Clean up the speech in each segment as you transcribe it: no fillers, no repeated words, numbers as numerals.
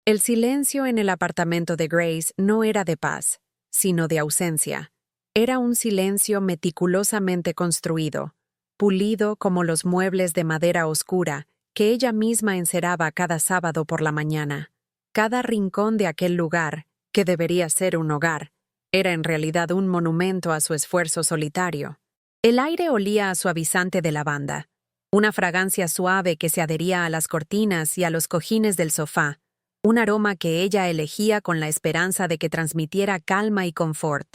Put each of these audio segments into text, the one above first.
El silencio en el apartamento de Grace no era de paz, sino de ausencia. Era un silencio meticulosamente construido, pulido como los muebles de madera oscura que ella misma enceraba cada sábado por la mañana. Cada rincón de aquel lugar, que debería ser un hogar, era en realidad un monumento a su esfuerzo solitario. El aire olía a suavizante de lavanda, una fragancia suave que se adhería a las cortinas y a los cojines del sofá, un aroma que ella elegía con la esperanza de que transmitiera calma y confort.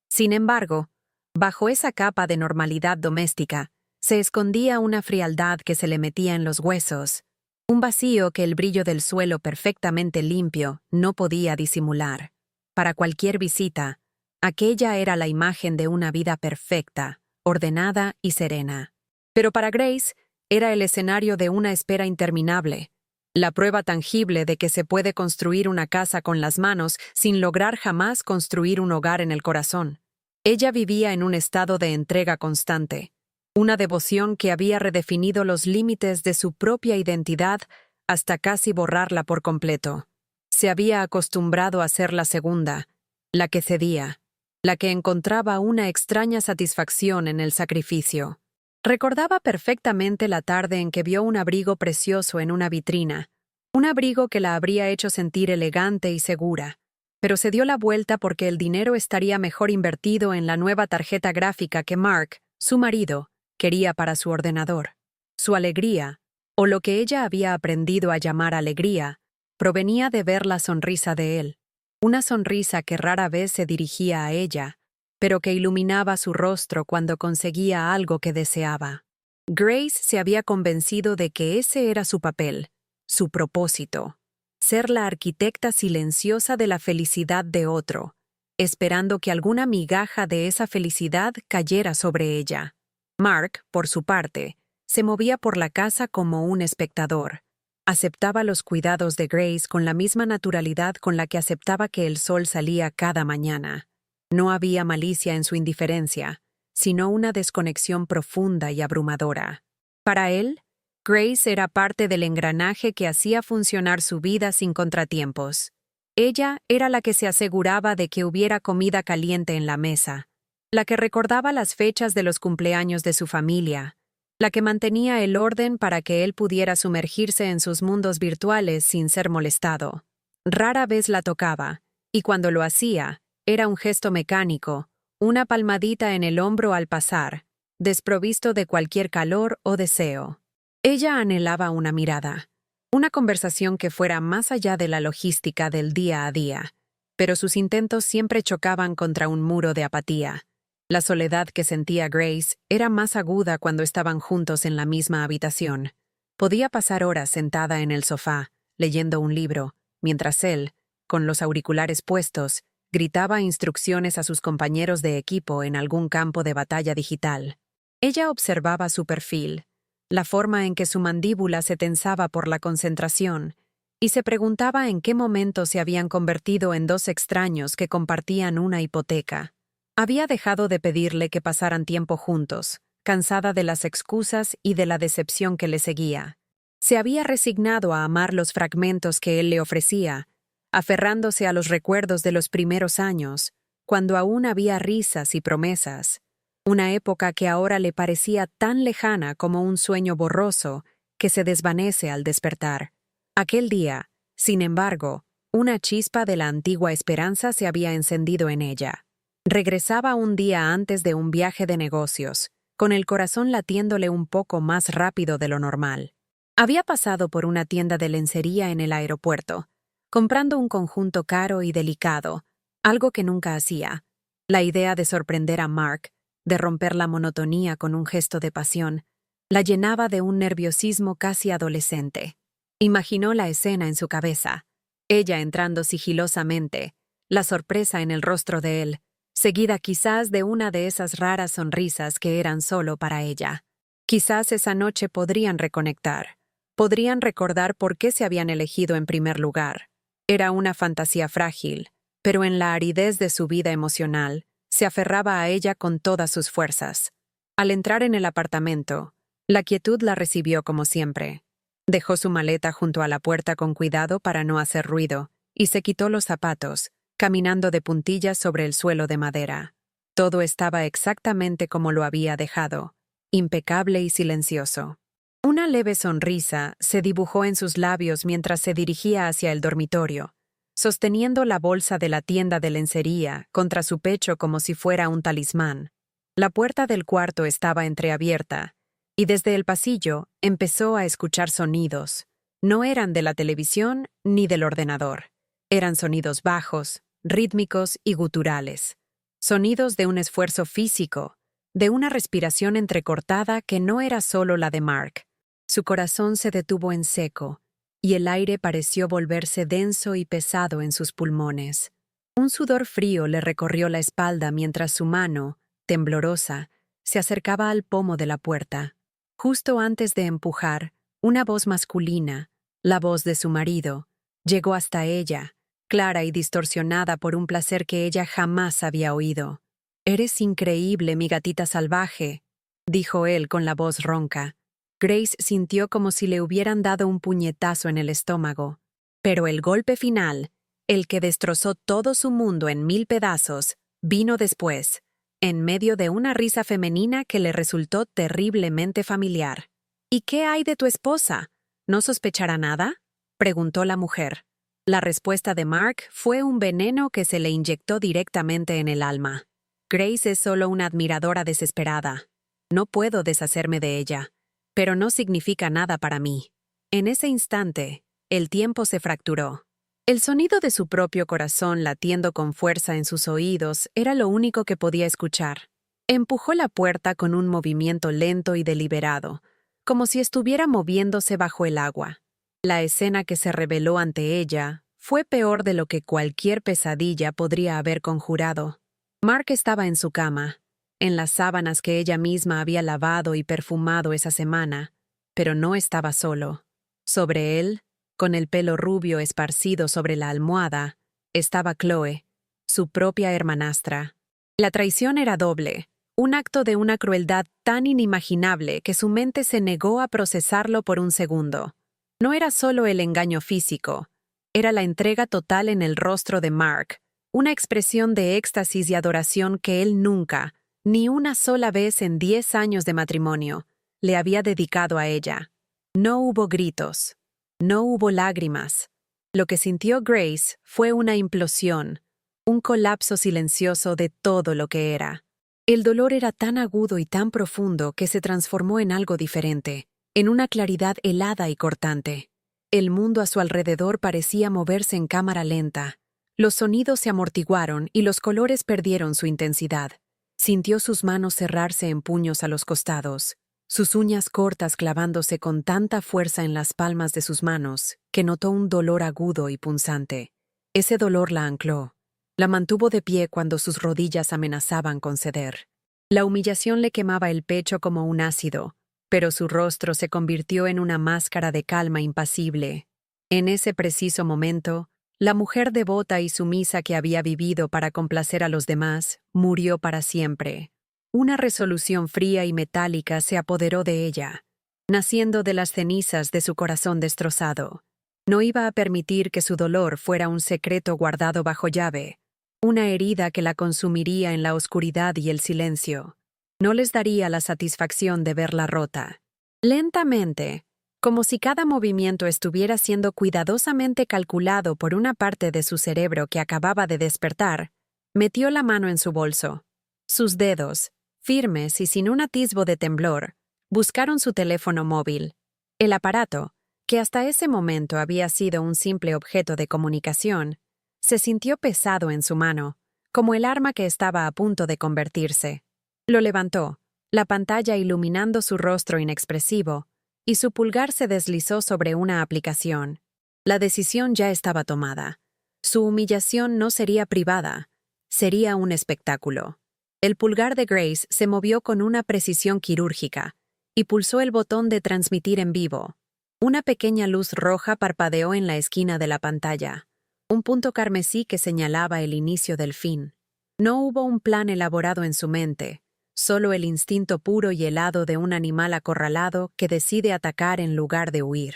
Sin embargo, bajo esa capa de normalidad doméstica, se escondía una frialdad que se le metía en los huesos, un vacío que el brillo del suelo perfectamente limpio no podía disimular. Para cualquier visita, aquella era la imagen de una vida perfecta, ordenada y serena. Pero para Grace, era el escenario de una espera interminable, la prueba tangible de que se puede construir una casa con las manos sin lograr jamás construir un hogar en el corazón. Ella vivía en un estado de entrega constante, una devoción que había redefinido los límites de su propia identidad hasta casi borrarla por completo. Se había acostumbrado a ser la segunda, la que cedía, la que encontraba una extraña satisfacción en el sacrificio. Recordaba perfectamente la tarde en que vio un abrigo precioso en una vitrina, un abrigo que la habría hecho sentir elegante y segura, pero se dio la vuelta porque el dinero estaría mejor invertido en la nueva tarjeta gráfica que Mark, su marido, quería para su ordenador. Su alegría, o lo que ella había aprendido a llamar alegría, provenía de ver la sonrisa de él, una sonrisa que rara vez se dirigía a ella, pero que iluminaba su rostro cuando conseguía algo que deseaba. Grace se había convencido de que ese era su papel, su propósito, ser la arquitecta silenciosa de la felicidad de otro, esperando que alguna migaja de esa felicidad cayera sobre ella. Mark, por su parte, se movía por la casa como un espectador. Aceptaba los cuidados de Grace con la misma naturalidad con la que aceptaba que el sol salía cada mañana. No había malicia en su indiferencia, sino una desconexión profunda y abrumadora. Para él, Grace era parte del engranaje que hacía funcionar su vida sin contratiempos. Ella era la que se aseguraba de que hubiera comida caliente en la mesa, la que recordaba las fechas de los cumpleaños de su familia, la que mantenía el orden para que él pudiera sumergirse en sus mundos virtuales sin ser molestado. Rara vez la tocaba, y cuando lo hacía, era un gesto mecánico, una palmadita en el hombro al pasar, desprovisto de cualquier calor o deseo. Ella anhelaba una mirada, una conversación que fuera más allá de la logística del día a día, pero sus intentos siempre chocaban contra un muro de apatía. La soledad que sentía Grace era más aguda cuando estaban juntos en la misma habitación. Podía pasar horas sentada en el sofá, leyendo un libro, mientras él, con los auriculares puestos, gritaba instrucciones a sus compañeros de equipo en algún campo de batalla digital. Ella observaba su perfil, la forma en que su mandíbula se tensaba por la concentración, y se preguntaba en qué momento se habían convertido en dos extraños que compartían una hipoteca. Había dejado de pedirle que pasaran tiempo juntos, cansada de las excusas y de la decepción que le seguía. Se había resignado a amar los fragmentos que él le ofrecía, aferrándose a los recuerdos de los primeros años, cuando aún había risas y promesas, una época que ahora le parecía tan lejana como un sueño borroso que se desvanece al despertar. Aquel día, sin embargo, una chispa de la antigua esperanza se había encendido en ella. Regresaba un día antes de un viaje de negocios, con el corazón latiéndole un poco más rápido de lo normal. Había pasado por una tienda de lencería en el aeropuerto, comprando un conjunto caro y delicado, algo que nunca hacía. La idea de sorprender a Mark, de romper la monotonía con un gesto de pasión, la llenaba de un nerviosismo casi adolescente. Imaginó la escena en su cabeza, ella entrando sigilosamente, la sorpresa en el rostro de él, seguida quizás de una de esas raras sonrisas que eran solo para ella. Quizás esa noche podrían reconectar, podrían recordar por qué se habían elegido en primer lugar. Era una fantasía frágil, pero en la aridez de su vida emocional, se aferraba a ella con todas sus fuerzas. Al entrar en el apartamento, la quietud la recibió como siempre. Dejó su maleta junto a la puerta con cuidado para no hacer ruido, y se quitó los zapatos, caminando de puntillas sobre el suelo de madera. Todo estaba exactamente como lo había dejado, impecable y silencioso. Una leve sonrisa se dibujó en sus labios mientras se dirigía hacia el dormitorio, sosteniendo la bolsa de la tienda de lencería contra su pecho como si fuera un talismán. La puerta del cuarto estaba entreabierta, y desde el pasillo empezó a escuchar sonidos. No eran de la televisión ni del ordenador. Eran sonidos bajos, rítmicos y guturales. Sonidos de un esfuerzo físico, de una respiración entrecortada que no era solo la de Mark. Su corazón se detuvo en seco, y el aire pareció volverse denso y pesado en sus pulmones. Un sudor frío le recorrió la espalda mientras su mano, temblorosa, se acercaba al pomo de la puerta. Justo antes de empujar, una voz masculina, la voz de su marido, llegó hasta ella, clara y distorsionada por un placer que ella jamás había oído. «Eres increíble, mi gatita salvaje», dijo él con la voz ronca. Grace sintió como si le hubieran dado un puñetazo en el estómago. Pero el golpe final, el que destrozó todo su mundo en 1000 pedazos, vino después, en medio de una risa femenina que le resultó terriblemente familiar. «¿Y qué hay de tu esposa? ¿No sospechará nada?», preguntó la mujer. La respuesta de Mark fue un veneno que se le inyectó directamente en el alma. «Grace es solo una admiradora desesperada. No puedo deshacerme de ella, pero no significa nada para mí». En ese instante, el tiempo se fracturó. El sonido de su propio corazón latiendo con fuerza en sus oídos era lo único que podía escuchar. Empujó la puerta con un movimiento lento y deliberado, como si estuviera moviéndose bajo el agua. La escena que se reveló ante ella fue peor de lo que cualquier pesadilla podría haber conjurado. Mark estaba en su cama, en las sábanas que ella misma había lavado y perfumado esa semana, pero no estaba solo. Sobre él, con el pelo rubio esparcido sobre la almohada, estaba Chloe, su propia hermanastra. La traición era doble, un acto de una crueldad tan inimaginable que su mente se negó a procesarlo por un segundo. No era solo el engaño físico, era la entrega total en el rostro de Mark, una expresión de éxtasis y adoración que él nunca, ni una sola vez en 10 años de matrimonio, le había dedicado a ella. No hubo gritos. No hubo lágrimas. Lo que sintió Grace fue una implosión, un colapso silencioso de todo lo que era. El dolor era tan agudo y tan profundo que se transformó en algo diferente, en una claridad helada y cortante. El mundo a su alrededor parecía moverse en cámara lenta. Los sonidos se amortiguaron y los colores perdieron su intensidad. Sintió sus manos cerrarse en puños a los costados, sus uñas cortas clavándose con tanta fuerza en las palmas de sus manos que notó un dolor agudo y punzante. Ese dolor la ancló. La mantuvo de pie cuando sus rodillas amenazaban con ceder. La humillación le quemaba el pecho como un ácido, pero su rostro se convirtió en una máscara de calma impasible. En ese preciso momento, la mujer devota y sumisa que había vivido para complacer a los demás murió para siempre. Una resolución fría y metálica se apoderó de ella, naciendo de las cenizas de su corazón destrozado. No iba a permitir que su dolor fuera un secreto guardado bajo llave, una herida que la consumiría en la oscuridad y el silencio. No les daría la satisfacción de verla rota. Lentamente, como si cada movimiento estuviera siendo cuidadosamente calculado por una parte de su cerebro que acababa de despertar, metió la mano en su bolso. Sus dedos, firmes y sin un atisbo de temblor, buscaron su teléfono móvil. El aparato, que hasta ese momento había sido un simple objeto de comunicación, se sintió pesado en su mano, como el arma que estaba a punto de convertirse. Lo levantó, la pantalla iluminando su rostro inexpresivo, y su pulgar se deslizó sobre una aplicación. La decisión ya estaba tomada. Su humillación no sería privada, sería un espectáculo. El pulgar de Grace se movió con una precisión quirúrgica y pulsó el botón de transmitir en vivo. Una pequeña luz roja parpadeó en la esquina de la pantalla, un punto carmesí que señalaba el inicio del fin. No hubo un plan elaborado en su mente, solo el instinto puro y helado de un animal acorralado que decide atacar en lugar de huir.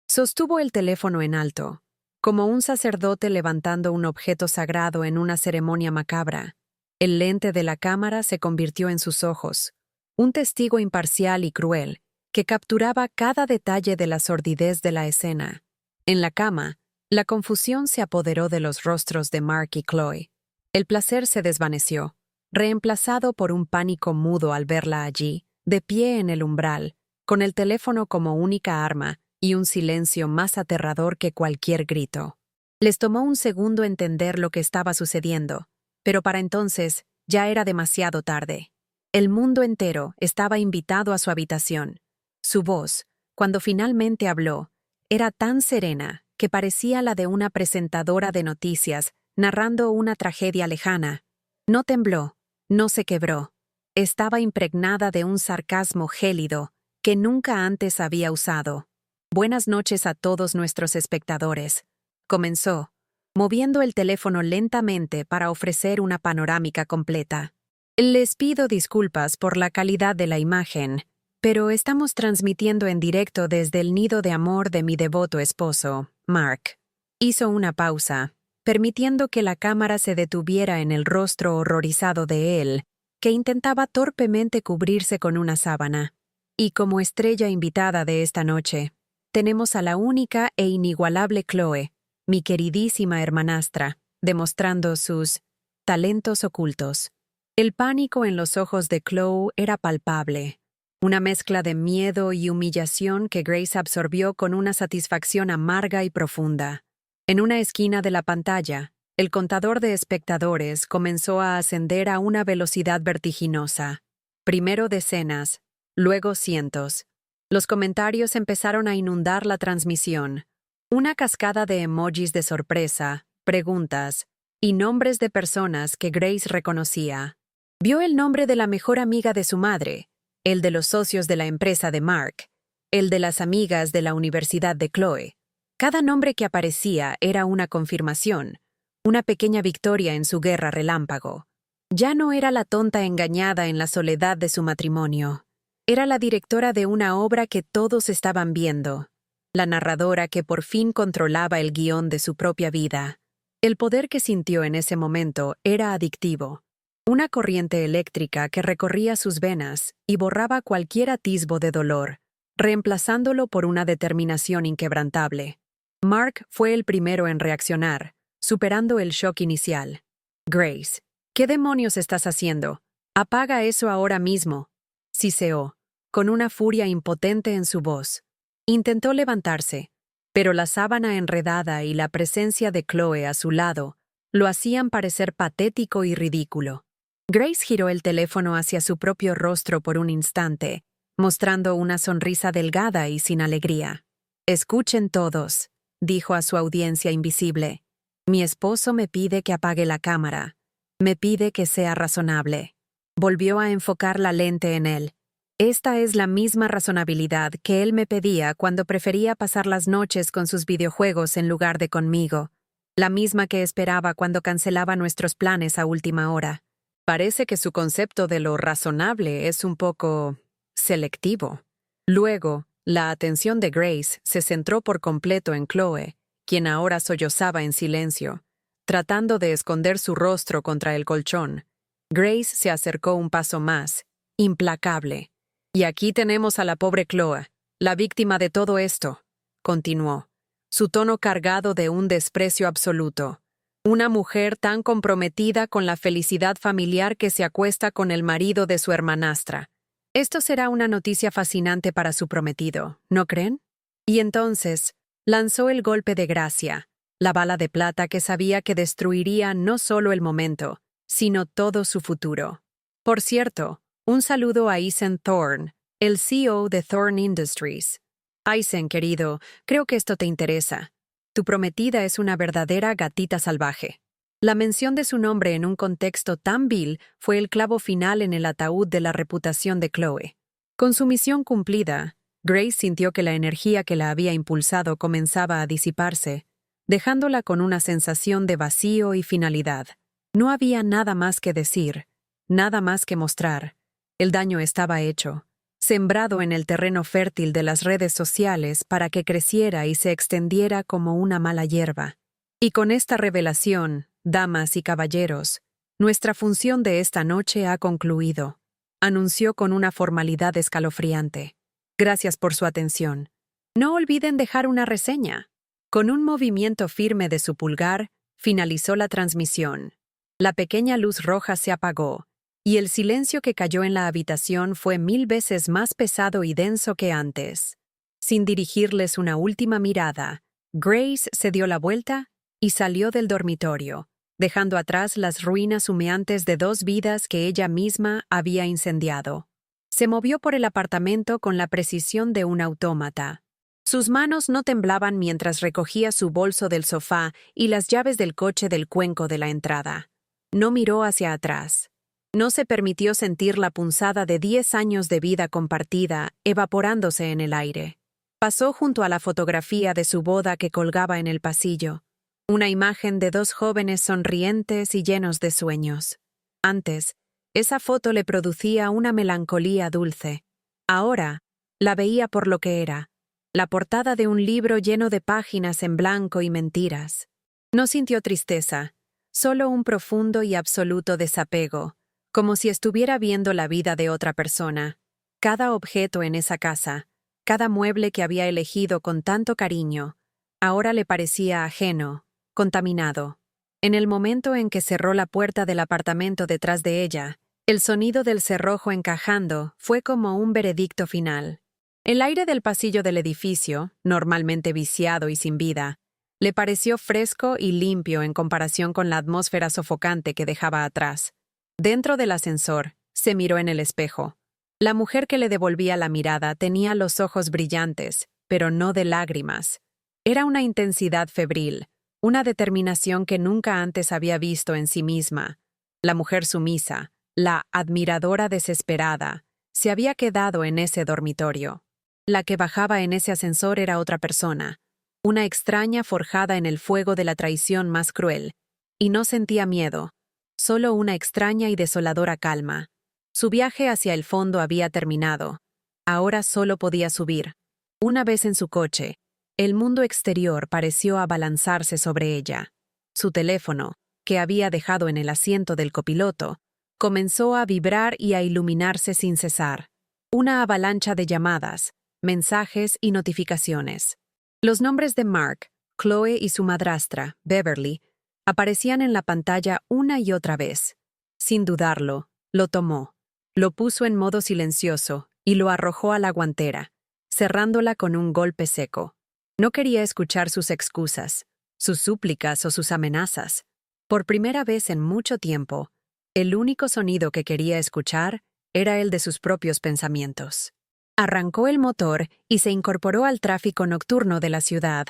Sostuvo el teléfono en alto, como un sacerdote levantando un objeto sagrado en una ceremonia macabra. El lente de la cámara se convirtió en sus ojos, un testigo imparcial y cruel, que capturaba cada detalle de la sordidez de la escena. En la cama, la confusión se apoderó de los rostros de Mark y Chloe. El placer se desvaneció, reemplazado por un pánico mudo al verla allí, de pie en el umbral, con el teléfono como única arma y un silencio más aterrador que cualquier grito. Les tomó un segundo entender lo que estaba sucediendo, pero para entonces ya era demasiado tarde. El mundo entero estaba invitado a su habitación. Su voz, cuando finalmente habló, era tan serena que parecía la de una presentadora de noticias narrando una tragedia lejana. No tembló, no se quebró. Estaba impregnada de un sarcasmo gélido que nunca antes había usado. Buenas noches a todos nuestros espectadores. Comenzó, moviendo el teléfono lentamente para ofrecer una panorámica completa. Les pido disculpas por la calidad de la imagen, pero estamos transmitiendo en directo desde el nido de amor de mi devoto esposo, Mark. Hizo una pausa, permitiendo que la cámara se detuviera en el rostro horrorizado de él, que intentaba torpemente cubrirse con una sábana. Y como estrella invitada de esta noche, tenemos a la única e inigualable Chloe, mi queridísima hermanastra, demostrando sus talentos ocultos. El pánico en los ojos de Chloe era palpable, una mezcla de miedo y humillación que Grace absorbió con una satisfacción amarga y profunda. En una esquina de la pantalla, el contador de espectadores comenzó a ascender a una velocidad vertiginosa. Primero decenas, luego cientos. Los comentarios empezaron a inundar la transmisión. Una cascada de emojis de sorpresa, preguntas y nombres de personas que Grace reconocía. Vio el nombre de la mejor amiga de su madre, el de los socios de la empresa de Mark, el de las amigas de la universidad de Chloe. Cada nombre que aparecía era una confirmación, una pequeña victoria en su guerra relámpago. Ya no era la tonta engañada en la soledad de su matrimonio. Era la directora de una obra que todos estaban viendo, la narradora que por fin controlaba el guión de su propia vida. El poder que sintió en ese momento era adictivo, una corriente eléctrica que recorría sus venas y borraba cualquier atisbo de dolor, reemplazándolo por una determinación inquebrantable. Mark fue el primero en reaccionar, superando el shock inicial. Grace, ¿qué demonios estás haciendo? Apaga eso ahora mismo. Siseó, con una furia impotente en su voz. Intentó levantarse, pero la sábana enredada y la presencia de Chloe a su lado lo hacían parecer patético y ridículo. Grace giró el teléfono hacia su propio rostro por un instante, mostrando una sonrisa delgada y sin alegría. «Escuchen todos», dijo a su audiencia invisible. «Mi esposo me pide que apague la cámara. Me pide que sea razonable». Volvió a enfocar la lente en él. Esta es la misma razonabilidad que él me pedía cuando prefería pasar las noches con sus videojuegos en lugar de conmigo. La misma que esperaba cuando cancelaba nuestros planes a última hora. Parece que su concepto de lo razonable es un poco selectivo. Luego, la atención de Grace se centró por completo en Chloe, quien ahora sollozaba en silencio, tratando de esconder su rostro contra el colchón. Grace se acercó un paso más, implacable. «Y aquí tenemos a la pobre Chloe, la víctima de todo esto», continuó, su tono cargado de un desprecio absoluto. «Una mujer tan comprometida con la felicidad familiar que se acuesta con el marido de su hermanastra. Esto será una noticia fascinante para su prometido, ¿no creen?» Y entonces lanzó el golpe de gracia, la bala de plata que sabía que destruiría no solo el momento, sino todo su futuro. Por cierto, un saludo a Eisen Thorne, el CEO de Thorne Industries. Eisen, querido, creo que esto te interesa. Tu prometida es una verdadera gatita salvaje. La mención de su nombre en un contexto tan vil fue el clavo final en el ataúd de la reputación de Chloe. Con su misión cumplida, Grace sintió que la energía que la había impulsado comenzaba a disiparse, dejándola con una sensación de vacío y finalidad. No había nada más que decir, nada más que mostrar. El daño estaba hecho. sembrado en el terreno fértil de las redes sociales para que creciera y se extendiera como una mala hierba. Y con esta revelación, damas y caballeros, nuestra función de esta noche ha concluido, anunció con una formalidad escalofriante. Gracias por su atención. No olviden dejar una reseña. Con un movimiento firme de su pulgar, finalizó la transmisión. La pequeña luz roja se apagó, y el silencio que cayó en la habitación fue 1000 veces más pesado y denso que antes. Sin dirigirles una última mirada, Grace se dio la vuelta y salió del dormitorio, dejando atrás las ruinas humeantes de 2 vidas que ella misma había incendiado. Se movió por el apartamento con la precisión de un autómata. Sus manos no temblaban mientras recogía su bolso del sofá y las llaves del coche del cuenco de la entrada. No miró hacia atrás. No se permitió sentir la punzada de 10 años de vida compartida evaporándose en el aire. Pasó junto a la fotografía de su boda que colgaba en el pasillo. Una imagen de 2 jóvenes sonrientes y llenos de sueños. Antes, esa foto le producía una melancolía dulce. Ahora, la veía por lo que era, la portada de un libro lleno de páginas en blanco y mentiras. No sintió tristeza, solo un profundo y absoluto desapego, como si estuviera viendo la vida de otra persona. Cada objeto en esa casa, cada mueble que había elegido con tanto cariño, ahora le parecía ajeno, contaminado. En el momento en que cerró la puerta del apartamento detrás de ella, el sonido del cerrojo encajando fue como un veredicto final. El aire del pasillo del edificio, normalmente viciado y sin vida, le pareció fresco y limpio en comparación con la atmósfera sofocante que dejaba atrás. Dentro del ascensor, se miró en el espejo. La mujer que le devolvía la mirada tenía los ojos brillantes, pero no de lágrimas. Era una intensidad febril, una determinación que nunca antes había visto en sí misma. La mujer sumisa, la admiradora desesperada, se había quedado en ese dormitorio. La que bajaba en ese ascensor era otra persona, una extraña forjada en el fuego de la traición más cruel, y no sentía miedo, solo una extraña y desoladora calma. Su viaje hacia el fondo había terminado. Ahora solo podía subir. Una vez en su coche, el mundo exterior pareció abalanzarse sobre ella. Su teléfono, que había dejado en el asiento del copiloto, comenzó a vibrar y a iluminarse sin cesar. Una avalancha de llamadas, mensajes y notificaciones. Los nombres de Mark, Chloe y su madrastra, Beverly, aparecían en la pantalla una y otra vez. Sin dudarlo, lo tomó. Lo puso en modo silencioso y lo arrojó a la guantera, cerrándola con un golpe seco. No quería escuchar sus excusas, sus súplicas o sus amenazas. Por primera vez en mucho tiempo, el único sonido que quería escuchar era el de sus propios pensamientos. Arrancó el motor y se incorporó al tráfico nocturno de la ciudad.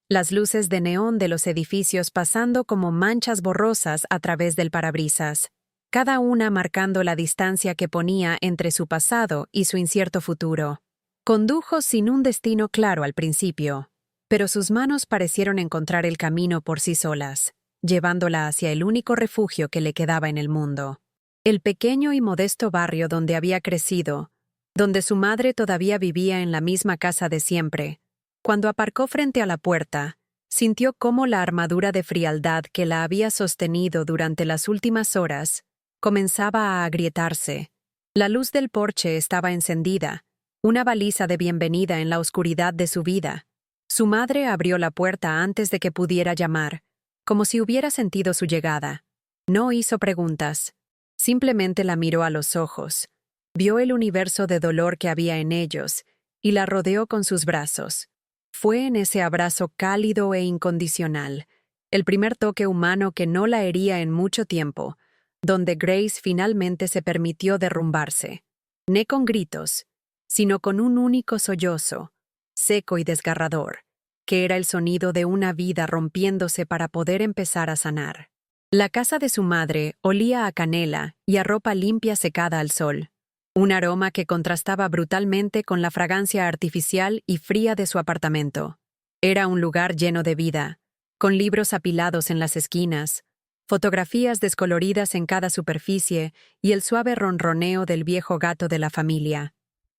Las luces de neón de los edificios pasando como manchas borrosas a través del parabrisas, cada una marcando la distancia que ponía entre su pasado y su incierto futuro. Condujo sin un destino claro al principio, pero sus manos parecieron encontrar el camino por sí solas, llevándola hacia el único refugio que le quedaba en el mundo. El pequeño y modesto barrio donde había crecido, donde su madre todavía vivía en la misma casa de siempre. Cuando aparcó frente a la puerta, sintió cómo la armadura de frialdad que la había sostenido durante las últimas horas comenzaba a agrietarse. La luz del porche estaba encendida, una baliza de bienvenida en la oscuridad de su vida. Su madre abrió la puerta antes de que pudiera llamar, como si hubiera sentido su llegada. No hizo preguntas. Simplemente la miró a los ojos. Vio el universo de dolor que había en ellos y la rodeó con sus brazos. Fue en ese abrazo cálido e incondicional, el primer toque humano que no la hería en mucho tiempo, donde Grace finalmente se permitió derrumbarse. No con gritos, sino con un único sollozo, seco y desgarrador, que era el sonido de una vida rompiéndose para poder empezar a sanar. La casa de su madre olía a canela y a ropa limpia secada al sol, un aroma que contrastaba brutalmente con la fragancia artificial y fría de su apartamento. Era un lugar lleno de vida, con libros apilados en las esquinas, fotografías descoloridas en cada superficie y el suave ronroneo del viejo gato de la familia.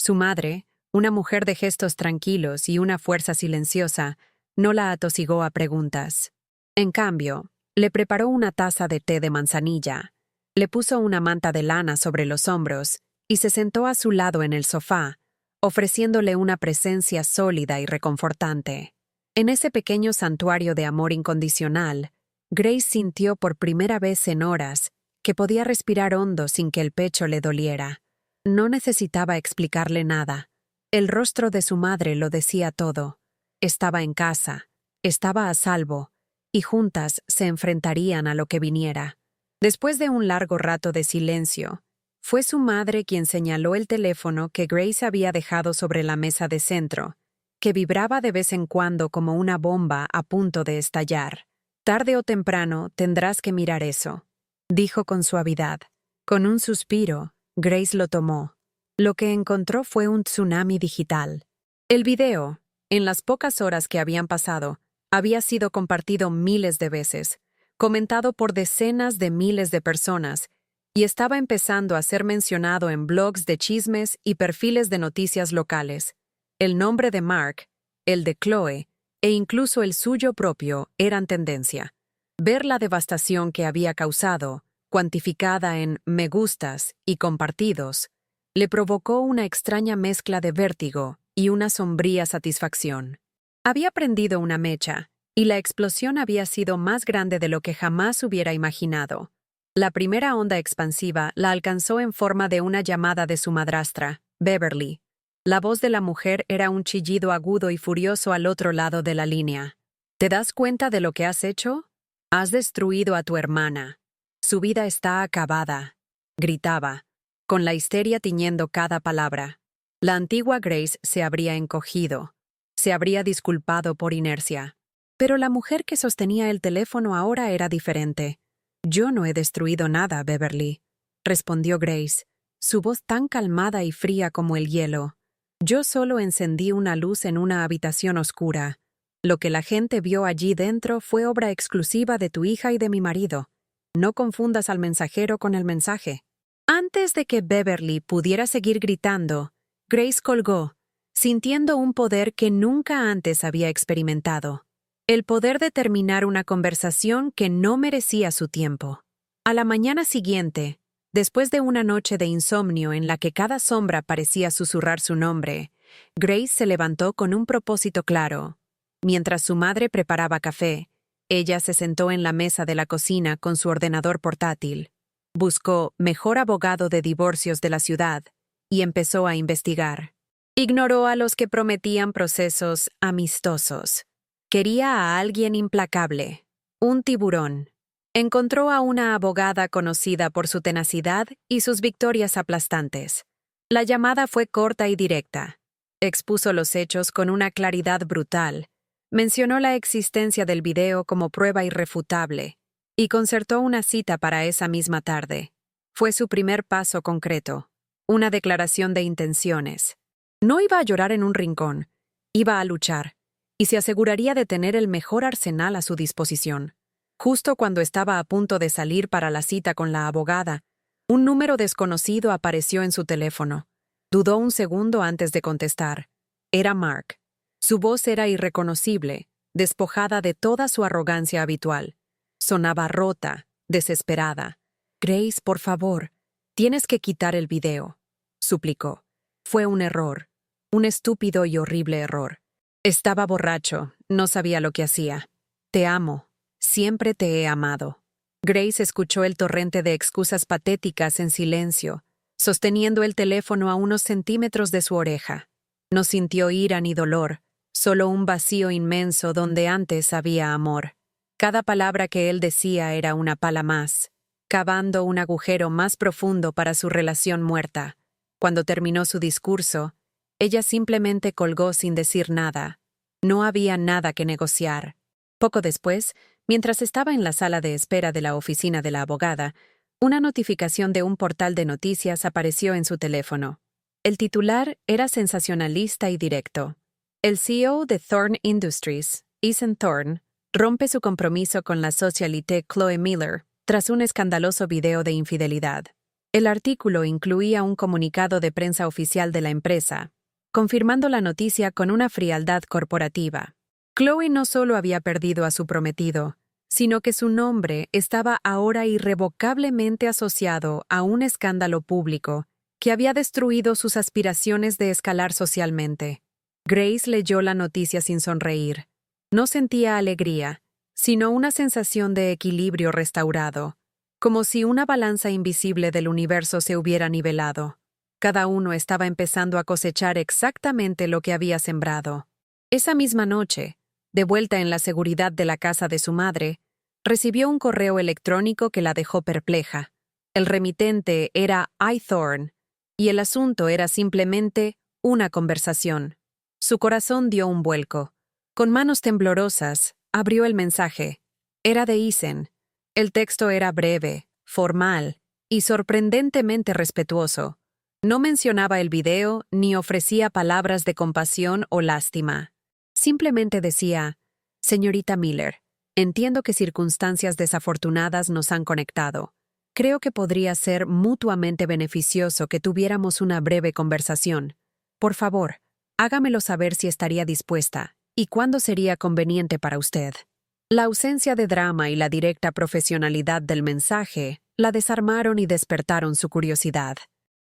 Su madre, una mujer de gestos tranquilos y una fuerza silenciosa, no la atosigó a preguntas. En cambio, le preparó una taza de té de manzanilla, le puso una manta de lana sobre los hombros y se sentó a su lado en el sofá, ofreciéndole una presencia sólida y reconfortante. En ese pequeño santuario de amor incondicional, Grace sintió por primera vez en horas que podía respirar hondo sin que el pecho le doliera. No necesitaba explicarle nada. El rostro de su madre lo decía todo. Estaba en casa, estaba a salvo, y juntas se enfrentarían a lo que viniera. Después de un largo rato de silencio, fue su madre quien señaló el teléfono que Grace había dejado sobre la mesa de centro, que vibraba de vez en cuando como una bomba a punto de estallar. «Tarde o temprano tendrás que mirar eso», dijo con suavidad. Con un suspiro, Grace lo tomó. Lo que encontró fue un tsunami digital. El video, en las pocas horas que habían pasado, había sido compartido miles de veces, comentado por decenas de miles de personas, y estaba empezando a ser mencionado en blogs de chismes y perfiles de noticias locales. El nombre de Mark, el de Chloe, e incluso el suyo propio eran tendencia. Ver la devastación que había causado, cuantificada en me gustas y compartidos, le provocó una extraña mezcla de vértigo y una sombría satisfacción. Había prendido una mecha, y la explosión había sido más grande de lo que jamás hubiera imaginado. La primera onda expansiva la alcanzó en forma de una llamada de su madrastra, Beverly. La voz de la mujer era un chillido agudo y furioso al otro lado de la línea. ¿Te das cuenta de lo que has hecho? Has destruido a tu hermana. Su vida está acabada, gritaba, con la histeria tiñendo cada palabra. La antigua Grace se habría encogido, se habría disculpado por inercia. Pero la mujer que sostenía el teléfono ahora era diferente. «Yo no he destruido nada, Beverly», respondió Grace, su voz tan calmada y fría como el hielo. «Yo solo encendí una luz en una habitación oscura. Lo que la gente vio allí dentro fue obra exclusiva de tu hija y de mi marido. No confundas al mensajero con el mensaje». Antes de que Beverly pudiera seguir gritando, Grace colgó, sintiendo un poder que nunca antes había experimentado. El poder de terminar una conversación que no merecía su tiempo. A la mañana siguiente, después de una noche de insomnio en la que cada sombra parecía susurrar su nombre, Grace se levantó con un propósito claro. Mientras su madre preparaba café, ella se sentó en la mesa de la cocina con su ordenador portátil. Buscó mejor abogado de divorcios de la ciudad y empezó a investigar. Ignoró a los que prometían procesos amistosos. Quería a alguien implacable, un tiburón. Encontró a una abogada conocida por su tenacidad y sus victorias aplastantes. La llamada fue corta y directa. Expuso los hechos con una claridad brutal. Mencionó la existencia del video como prueba irrefutable y concertó una cita para esa misma tarde. Fue su primer paso concreto, una declaración de intenciones. No iba a llorar en un rincón, iba a luchar, y se aseguraría de tener el mejor arsenal a su disposición. Justo cuando estaba a punto de salir para la cita con la abogada, un número desconocido apareció en su teléfono. Dudó un segundo antes de contestar. Era Mark. Su voz era irreconocible, despojada de toda su arrogancia habitual. Sonaba rota, desesperada. «Grace, por favor, tienes que quitar el video», suplicó. Fue un error, un estúpido y horrible error. Estaba borracho, no sabía lo que hacía. «Te amo, siempre te he amado». Grace escuchó el torrente de excusas patéticas en silencio, sosteniendo el teléfono a unos centímetros de su oreja. No sintió ira ni dolor, solo un vacío inmenso donde antes había amor. Cada palabra que él decía era una pala más, cavando un agujero más profundo para su relación muerta. Cuando terminó su discurso, ella simplemente colgó sin decir nada. No había nada que negociar. Poco después, mientras estaba en la sala de espera de la oficina de la abogada, una notificación de un portal de noticias apareció en su teléfono. El titular era sensacionalista y directo. El CEO de Thorne Industries, Ethan Thorne, rompe su compromiso con la socialité Chloe Miller tras un escandaloso video de infidelidad. El artículo incluía un comunicado de prensa oficial de la empresa, confirmando la noticia con una frialdad corporativa. Chloe no solo había perdido a su prometido, sino que su nombre estaba ahora irrevocablemente asociado a un escándalo público que había destruido sus aspiraciones de escalar socialmente. Grace leyó la noticia sin sonreír. No sentía alegría, sino una sensación de equilibrio restaurado, como si una balanza invisible del universo se hubiera nivelado. Cada uno estaba empezando a cosechar exactamente lo que había sembrado. Esa misma noche, de vuelta en la seguridad de la casa de su madre, recibió un correo electrónico que la dejó perpleja. El remitente era Thorne, y el asunto era simplemente una conversación. Su corazón dio un vuelco. Con manos temblorosas, abrió el mensaje. Era de Ethan. El texto era breve, formal y sorprendentemente respetuoso. No mencionaba el video ni ofrecía palabras de compasión o lástima. Simplemente decía: «Señorita Miller, entiendo que circunstancias desafortunadas nos han conectado. Creo que podría ser mutuamente beneficioso que tuviéramos una breve conversación. Por favor, hágamelo saber si estaría dispuesta y cuándo sería conveniente para usted». La ausencia de drama y la directa profesionalidad del mensaje la desarmaron y despertaron su curiosidad.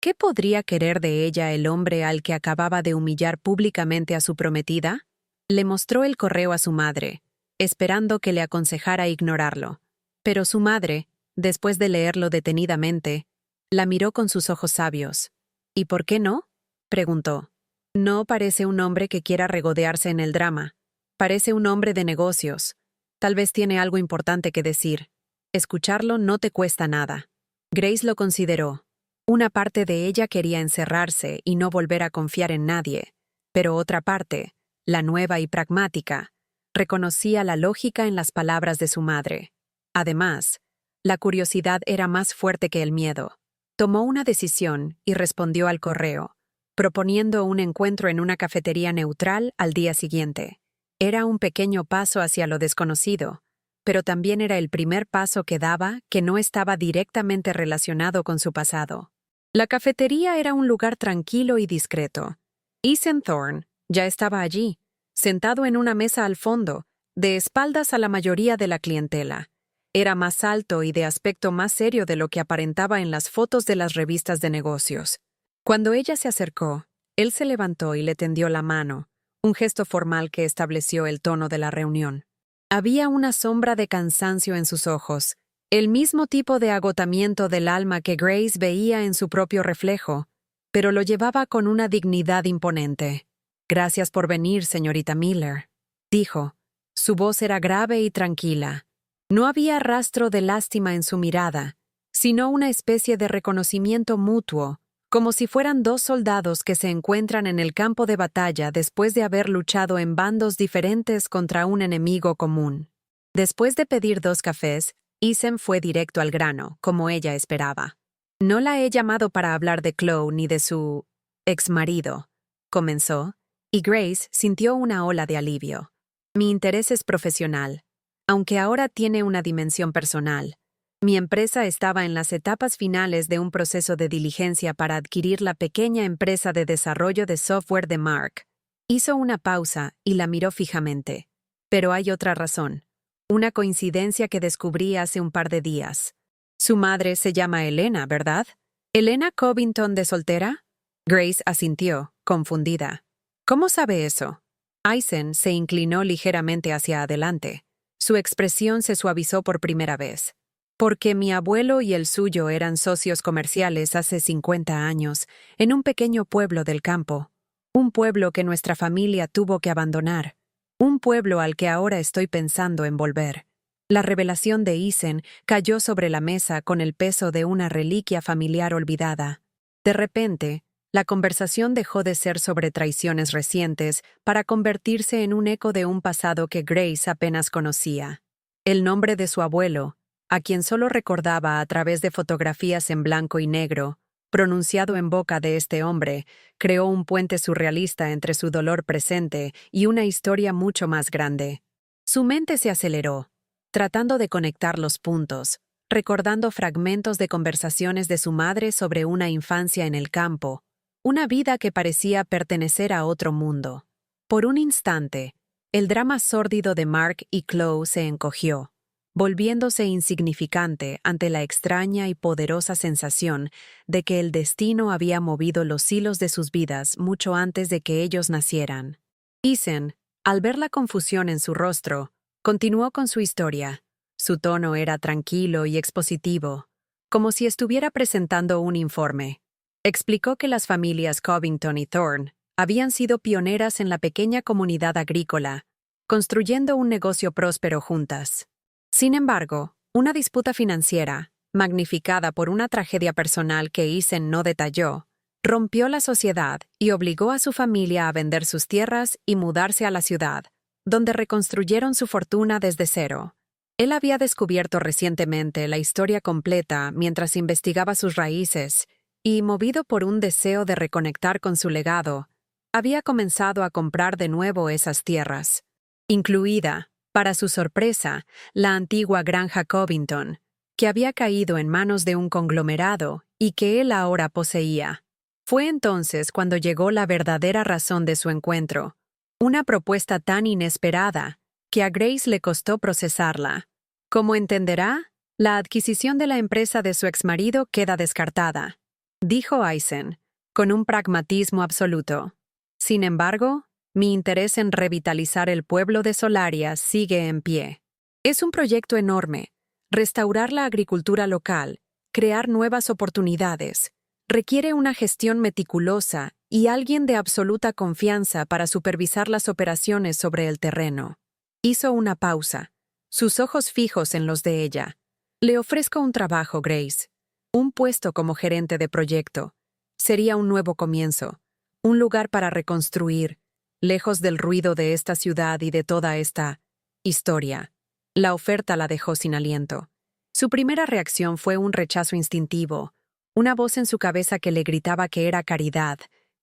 ¿Qué podría querer de ella el hombre al que acababa de humillar públicamente a su prometida? Le mostró el correo a su madre, esperando que le aconsejara ignorarlo. Pero su madre, después de leerlo detenidamente, la miró con sus ojos sabios. «¿Y por qué no?», preguntó. «No parece un hombre que quiera regodearse en el drama. Parece un hombre de negocios. Tal vez tiene algo importante que decir. Escucharlo no te cuesta nada». Grace lo consideró. Una parte de ella quería encerrarse y no volver a confiar en nadie, pero otra parte, la nueva y pragmática, reconocía la lógica en las palabras de su madre. Además, la curiosidad era más fuerte que el miedo. Tomó una decisión y respondió al correo, proponiendo un encuentro en una cafetería neutral al día siguiente. Era un pequeño paso hacia lo desconocido, pero también era el primer paso que daba que no estaba directamente relacionado con su pasado. La cafetería era un lugar tranquilo y discreto. Ethan Thorne ya estaba allí, sentado en una mesa al fondo, de espaldas a la mayoría de la clientela. Era más alto y de aspecto más serio de lo que aparentaba en las fotos de las revistas de negocios. Cuando ella se acercó, él se levantó y le tendió la mano, un gesto formal que estableció el tono de la reunión. Había una sombra de cansancio en sus ojos, el mismo tipo de agotamiento del alma que Grace veía en su propio reflejo, pero lo llevaba con una dignidad imponente. «Gracias por venir, señorita Miller», dijo. Su voz era grave y tranquila. No había rastro de lástima en su mirada, sino una especie de reconocimiento mutuo, como si fueran dos soldados que se encuentran en el campo de batalla después de haber luchado en bandos diferentes contra un enemigo común. Después de pedir 2 cafés, Ethan fue directo al grano, como ella esperaba. «No la he llamado para hablar de Chloe ni de su exmarido», comenzó, y Grace sintió una ola de alivio. «Mi interés es profesional, aunque ahora tiene una dimensión personal. Mi empresa estaba en las etapas finales de un proceso de diligencia para adquirir la pequeña empresa de desarrollo de software de Mark». Hizo una pausa y la miró fijamente. «Pero hay otra razón. Una coincidencia que descubrí hace un par de días. Su madre se llama Elena, ¿verdad? ¿Elena Covington de soltera?» Grace asintió, confundida. «¿Cómo sabe eso?» Ethan se inclinó ligeramente hacia adelante. Su expresión se suavizó por primera vez. «Porque mi abuelo y el suyo eran socios comerciales hace 50 años, en un pequeño pueblo del campo. Un pueblo que nuestra familia tuvo que abandonar. Un pueblo al que ahora estoy pensando en volver». La revelación de Ethan cayó sobre la mesa con el peso de una reliquia familiar olvidada. De repente, la conversación dejó de ser sobre traiciones recientes para convertirse en un eco de un pasado que Grace apenas conocía. El nombre de su abuelo, a quien solo recordaba a través de fotografías en blanco y negro, pronunciado en boca de este hombre, creó un puente surrealista entre su dolor presente y una historia mucho más grande. Su mente se aceleró, tratando de conectar los puntos, recordando fragmentos de conversaciones de su madre sobre una infancia en el campo, una vida que parecía pertenecer a otro mundo. Por un instante, el drama sórdido de Mark y Chloe se encogió, volviéndose insignificante ante la extraña y poderosa sensación de que el destino había movido los hilos de sus vidas mucho antes de que ellos nacieran. Ethan, al ver la confusión en su rostro, continuó con su historia. Su tono era tranquilo y expositivo, como si estuviera presentando un informe. Explicó que las familias Covington y Thorne habían sido pioneras en la pequeña comunidad agrícola, construyendo un negocio próspero juntas. Sin embargo, una disputa financiera, magnificada por una tragedia personal que Ethan no detalló, rompió la sociedad y obligó a su familia a vender sus tierras y mudarse a la ciudad, donde reconstruyeron su fortuna desde cero. Él había descubierto recientemente la historia completa mientras investigaba sus raíces y, movido por un deseo de reconectar con su legado, había comenzado a comprar de nuevo esas tierras, incluida, para su sorpresa, la antigua granja Covington, que había caído en manos de un conglomerado y que él ahora poseía. Fue entonces cuando llegó la verdadera razón de su encuentro, una propuesta tan inesperada que a Grace le costó procesarla. Como entenderá, la adquisición de la empresa de su exmarido queda descartada, dijo Eisen, con un pragmatismo absoluto. Sin embargo, mi interés en revitalizar el pueblo de Solaria sigue en pie. Es un proyecto enorme. Restaurar la agricultura local, crear nuevas oportunidades, requiere una gestión meticulosa y alguien de absoluta confianza para supervisar las operaciones sobre el terreno. Hizo una pausa, sus ojos fijos en los de ella. Le ofrezco un trabajo, Grace. Un puesto como gerente de proyecto. Sería un nuevo comienzo. Un lugar para reconstruir, lejos del ruido de esta ciudad y de toda esta historia. La oferta la dejó sin aliento. Su primera reacción fue un rechazo instintivo, una voz en su cabeza que le gritaba que era caridad,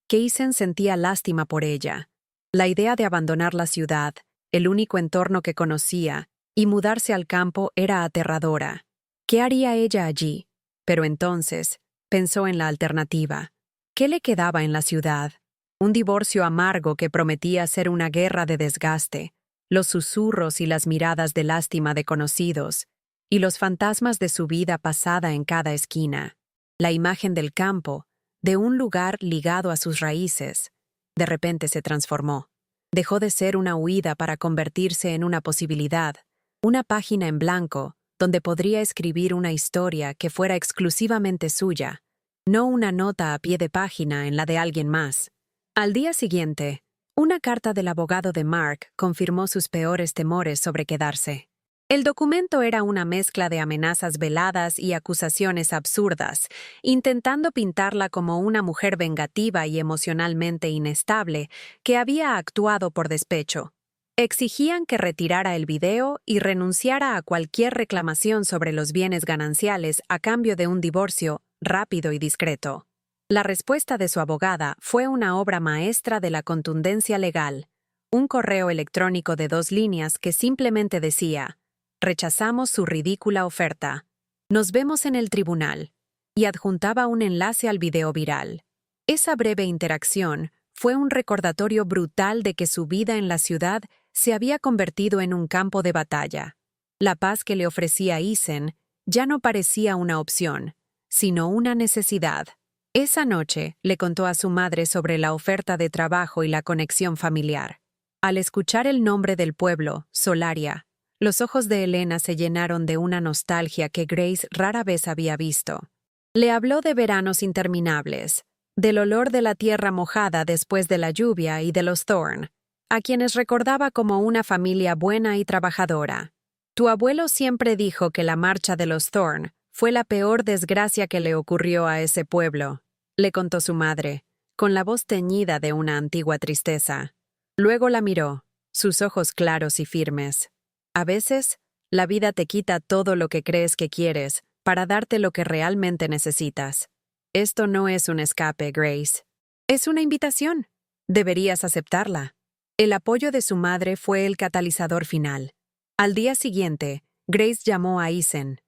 que Ethan sentía lástima por ella. La idea de abandonar la ciudad, el único entorno que conocía, y mudarse al campo era aterradora. ¿Qué haría ella allí? Pero entonces, pensó en la alternativa. ¿Qué le quedaba en la ciudad? Un divorcio amargo que prometía ser una guerra de desgaste, los susurros y las miradas de lástima de conocidos, y los fantasmas de su vida pasada en cada esquina. La imagen del campo, de un lugar ligado a sus raíces, de repente se transformó. Dejó de ser una huida para convertirse en una posibilidad, una página en blanco donde podría escribir una historia que fuera exclusivamente suya, no una nota a pie de página en la de alguien más. Al día siguiente, una carta del abogado de Mark confirmó sus peores temores sobre quedarse. El documento era una mezcla de amenazas veladas y acusaciones absurdas, intentando pintarla como una mujer vengativa y emocionalmente inestable que había actuado por despecho. Exigían que retirara el video y renunciara a cualquier reclamación sobre los bienes gananciales a cambio de un divorcio rápido y discreto. La respuesta de su abogada fue una obra maestra de la contundencia legal, un correo electrónico de 2 líneas que simplemente decía: «Rechazamos su ridícula oferta. Nos vemos en el tribunal», y adjuntaba un enlace al video viral. Esa breve interacción fue un recordatorio brutal de que su vida en la ciudad se había convertido en un campo de batalla. La paz que le ofrecía Ethan ya no parecía una opción, sino una necesidad. Esa noche le contó a su madre sobre la oferta de trabajo y la conexión familiar. Al escuchar el nombre del pueblo, Solaria, los ojos de Elena se llenaron de una nostalgia que Grace rara vez había visto. Le habló de veranos interminables, del olor de la tierra mojada después de la lluvia y de los Thorne, a quienes recordaba como una familia buena y trabajadora. «Tu abuelo siempre dijo que la marcha de los Thorne fue la peor desgracia que le ocurrió a ese pueblo», le contó su madre, con la voz teñida de una antigua tristeza. Luego la miró, sus ojos claros y firmes. «A veces, la vida te quita todo lo que crees que quieres para darte lo que realmente necesitas. Esto no es un escape, Grace. Es una invitación. Deberías aceptarla». El apoyo de su madre fue el catalizador final. Al día siguiente, Grace llamó a Ethan.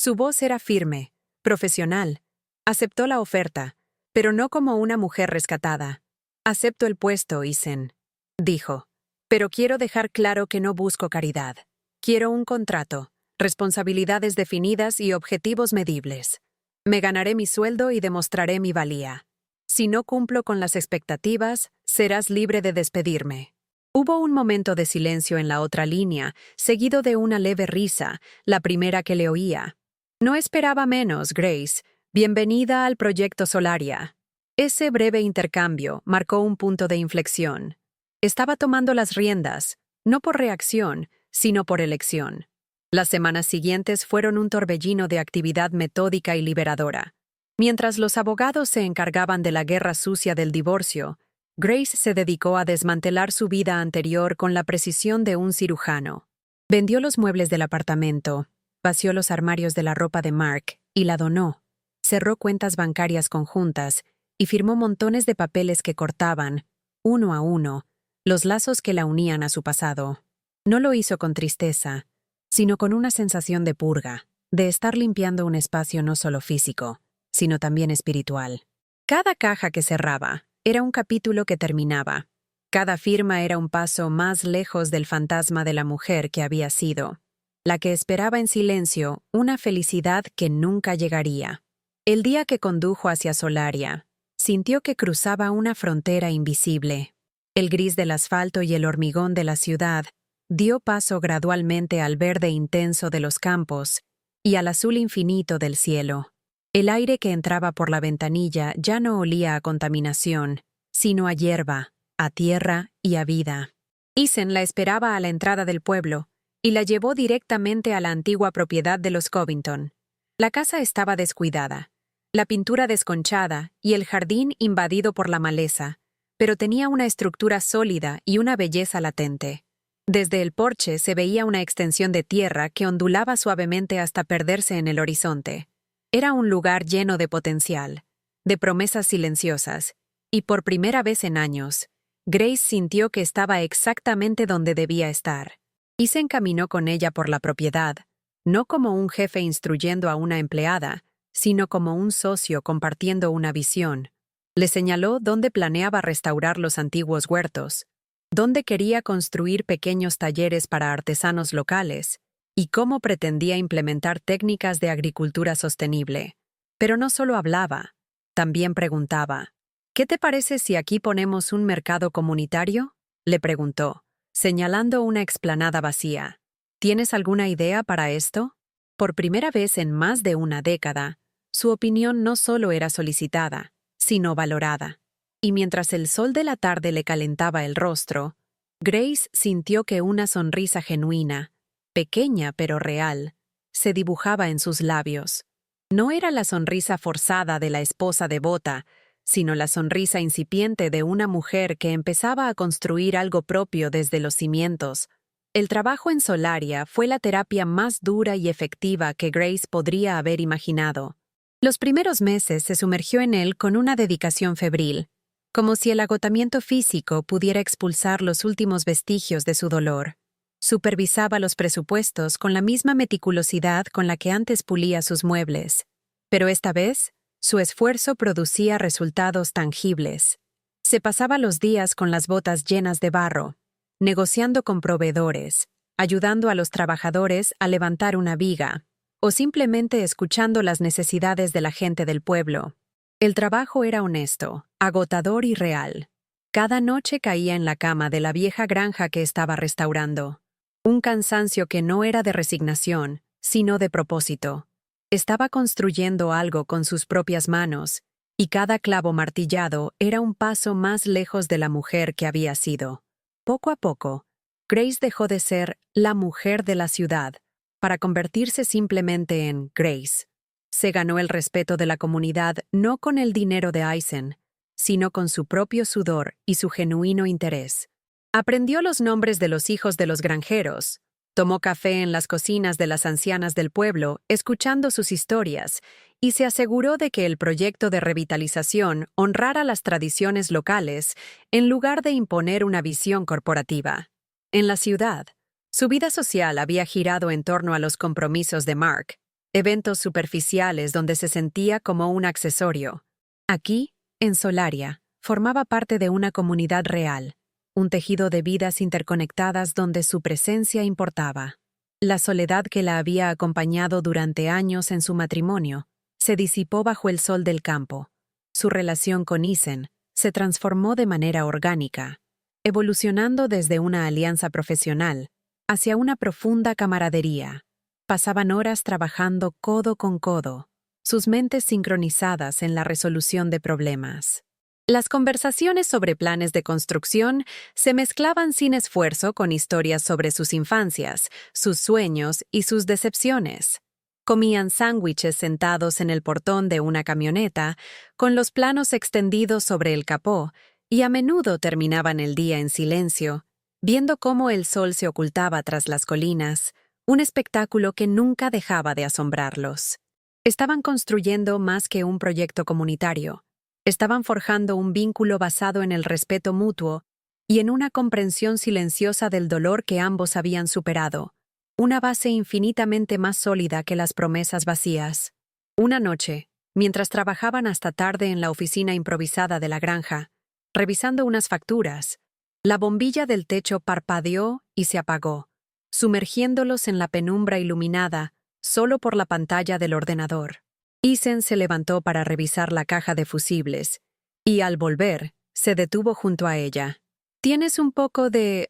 Su voz era firme, profesional. Aceptó la oferta, pero no como una mujer rescatada. «Acepto el puesto, Isen», dijo. «Pero quiero dejar claro que no busco caridad. Quiero un contrato, responsabilidades definidas y objetivos medibles. Me ganaré mi sueldo y demostraré mi valía. Si no cumplo con las expectativas, serás libre de despedirme». Hubo un momento de silencio en la otra línea, seguido de una leve risa, la primera que le oía. «No esperaba menos, Grace. Bienvenida al proyecto Solaria». Ese breve intercambio marcó un punto de inflexión. Estaba tomando las riendas, no por reacción, sino por elección. Las semanas siguientes fueron un torbellino de actividad metódica y liberadora. Mientras los abogados se encargaban de la guerra sucia del divorcio, Grace se dedicó a desmantelar su vida anterior con la precisión de un cirujano. Vendió los muebles del apartamento, vació los armarios de la ropa de Mark y la donó. Cerró cuentas bancarias conjuntas y firmó montones de papeles que cortaban, uno a uno, los lazos que la unían a su pasado. No lo hizo con tristeza, sino con una sensación de purga, de estar limpiando un espacio no solo físico, sino también espiritual. Cada caja que cerraba era un capítulo que terminaba. Cada firma era un paso más lejos del fantasma de la mujer que había sido, la que esperaba en silencio una felicidad que nunca llegaría. El día que condujo hacia Solaria, sintió que cruzaba una frontera invisible. El gris del asfalto y el hormigón de la ciudad dio paso gradualmente al verde intenso de los campos y al azul infinito del cielo. El aire que entraba por la ventanilla ya no olía a contaminación, sino a hierba, a tierra y a vida. Isen la esperaba a la entrada del pueblo y la llevó directamente a la antigua propiedad de los Covington. La casa estaba descuidada, la pintura desconchada y el jardín invadido por la maleza, pero tenía una estructura sólida y una belleza latente. Desde el porche se veía una extensión de tierra que ondulaba suavemente hasta perderse en el horizonte. Era un lugar lleno de potencial, de promesas silenciosas, y por primera vez en años, Grace sintió que estaba exactamente donde debía estar. Y se encaminó con ella por la propiedad, no como un jefe instruyendo a una empleada, sino como un socio compartiendo una visión. Le señaló dónde planeaba restaurar los antiguos huertos, dónde quería construir pequeños talleres para artesanos locales y cómo pretendía implementar técnicas de agricultura sostenible. Pero no solo hablaba, también preguntaba. «¿Qué te parece si aquí ponemos un mercado comunitario?», le preguntó, señalando una explanada vacía. «¿Tienes alguna idea para esto?». Por primera vez en más de una década, su opinión no solo era solicitada, sino valorada. Y mientras el sol de la tarde le calentaba el rostro, Grace sintió que una sonrisa genuina, pequeña pero real, se dibujaba en sus labios. No era la sonrisa forzada de la esposa devota, sino la sonrisa incipiente de una mujer que empezaba a construir algo propio desde los cimientos. El trabajo en Solaria fue la terapia más dura y efectiva que Grace podría haber imaginado. Los primeros meses se sumergió en él con una dedicación febril, como si el agotamiento físico pudiera expulsar los últimos vestigios de su dolor. Supervisaba los presupuestos con la misma meticulosidad con la que antes pulía sus muebles. Pero esta vez, su esfuerzo producía resultados tangibles. Se pasaba los días con las botas llenas de barro, negociando con proveedores, ayudando a los trabajadores a levantar una viga, o simplemente escuchando las necesidades de la gente del pueblo. El trabajo era honesto, agotador y real. Cada noche caía en la cama de la vieja granja que estaba restaurando. Un cansancio que no era de resignación, sino de propósito. Estaba construyendo algo con sus propias manos, y cada clavo martillado era un paso más lejos de la mujer que había sido. Poco a poco, Grace dejó de ser la mujer de la ciudad para convertirse simplemente en Grace. Se ganó el respeto de la comunidad no con el dinero de Isen, sino con su propio sudor y su genuino interés. Aprendió los nombres de los hijos de los granjeros, tomó café en las cocinas de las ancianas del pueblo, escuchando sus historias, y se aseguró de que el proyecto de revitalización honrara las tradiciones locales en lugar de imponer una visión corporativa. En la ciudad, su vida social había girado en torno a los compromisos de Mark, eventos superficiales donde se sentía como un accesorio. Aquí, en Solaria, formaba parte de una comunidad real, un tejido de vidas interconectadas donde su presencia importaba. La soledad que la había acompañado durante años en su matrimonio se disipó bajo el sol del campo. Su relación con Isen se transformó de manera orgánica, evolucionando desde una alianza profesional hacia una profunda camaradería. Pasaban horas trabajando codo con codo, sus mentes sincronizadas en la resolución de problemas. Las conversaciones sobre planes de construcción se mezclaban sin esfuerzo con historias sobre sus infancias, sus sueños y sus decepciones. Comían sándwiches sentados en el portón de una camioneta, con los planos extendidos sobre el capó, y a menudo terminaban el día en silencio, viendo cómo el sol se ocultaba tras las colinas, un espectáculo que nunca dejaba de asombrarlos. Estaban construyendo más que un proyecto comunitario. Estaban forjando un vínculo basado en el respeto mutuo y en una comprensión silenciosa del dolor que ambos habían superado, una base infinitamente más sólida que las promesas vacías. Una noche, mientras trabajaban hasta tarde en la oficina improvisada de la granja, revisando unas facturas, la bombilla del techo parpadeó y se apagó, sumergiéndolos en la penumbra iluminada solo por la pantalla del ordenador. Isen se levantó para revisar la caja de fusibles, y al volver, se detuvo junto a ella. «Tienes un poco de